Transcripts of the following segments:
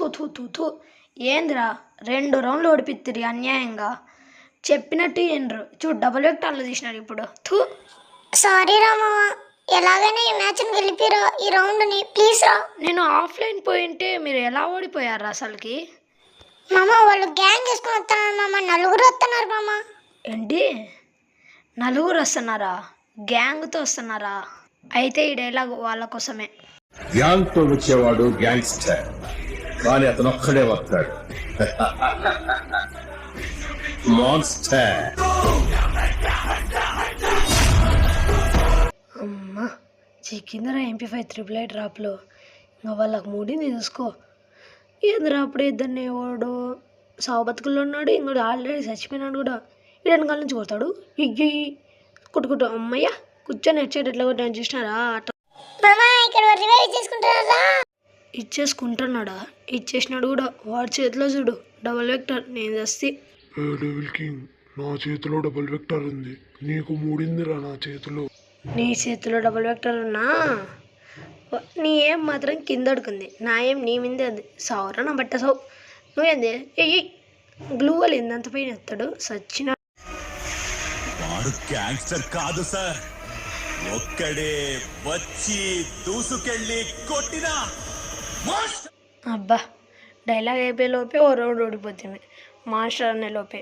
థూ థూ థూ థూ. ఏందిరా 2 రౌండ్లు ఓడిపిత్తిరి అన్యాయంగా. చెప్పినట్టు ఏండ్రు చూడు డబుల్ వెక్టార్లు తీసినారు ఇప్పుడు. థూ. సారీ రా మామ, ఎలాగైనా ఈ మ్యాచ్ని గెలిపిరా, ఈ రౌండ్ని ప్లీజ్ రా. నేను ఆఫ్లైన్ పోయింటే మీరు ఎలా ఓడిపోయారు అసలుకి? మామ వాళ్ళు గ్యాంగ్ వేసుకొని వస్తున్నారు మామ, 4 వస్తున్నారు మామ. ఏంటి 4 వస్తున్నారా? గ్యాంగ్తో వస్తున్నారా? అయితే ఈ డైలాగ్ వాళ్ళ కోసమే. గ్యాంగ్ తో వచ్చేవాడు గ్యాంగ్స్టర్, కానీ అతను ఒక్కడే వస్తాడు మాన్స్టర్. అమ్మా చిక్కిందిరా MP5 888 డ్రాప్లో. ఇంకా వాళ్ళకి మూడింది చూసుకో. ఏందిరా అప్పుడే ఇద్దరిని వాడు సావు బతుకుల్లో ఉన్నాడు, ఇంకోటి ఆల్రెడీ చచ్చిపోయినాడు కూడా. ఈ వెనకాల నుంచి కొడతాడు, ఇయ్యి కుట్టుకుంటూ. అమ్మయ్య కూర్చొని హెడ్సెట్ ఎట్లా కొట్టాను చూసినారా? మామ ఇక్కడ రివైవ్ చేసుకుంటారా? ఇచ్చేసుకుంటున్నాడా? ఇచ్చేసినాడు కూడా. వాడి చేతిలో చూడు డబుల్ వెక్టర్. నేను చేస్తే డెవిల్ కింగ్, నా చేతిలో డబుల్ వెక్టర్ ఉంది, నీకు మూడిందిరా నా చేతిలో. నీ చేతిలో డబుల్ వెక్టర్ ఉన్నా నీ ఏం మాత్రం కింద అడుకుంది, నా ఏం నీ మీదే ఉంది. సావురా నా బట్ట సావు. నువ్వేంది ఎయ్యి గ్లూ అలింది అంత పైన ఎత్తాడు సచ్చిన. వాడు గ్యాంగ్స్టర్ కాదు సార్, ఒక్కడే వచ్చి దూసుకెళ్ళి కొట్టినా. అబ్బా డైలాగ్ అయిపోయే లోపే ఓ రౌండ్ ఓడిపోతుంది. మాస్టర్ అనే లోపే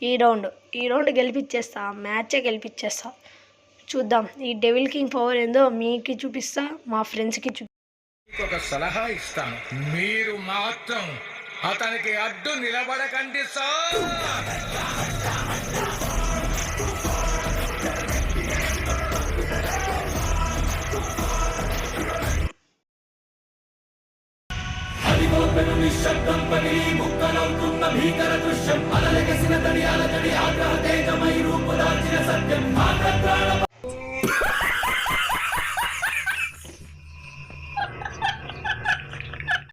ఈ రౌండ్ గెలిపించేస్తా, మ్యాచే గెలిపించేస్తా. చూద్దాం ఈ డెవిల్ కింగ్ పవర్ ఏందో మీకు చూపిస్తా, మా ఫ్రెండ్స్కి ఒక సలహా ఇస్తాను, మీరు మాత్రం అతనికి అడ్డు నిలబడకండి సార్. నిశ్శబ్దం పగిలి ముక్కలవుతున్న భీకర దృశ్యం, అలలెగసిన తడి ఆగ్రహ తేజమై రూపుల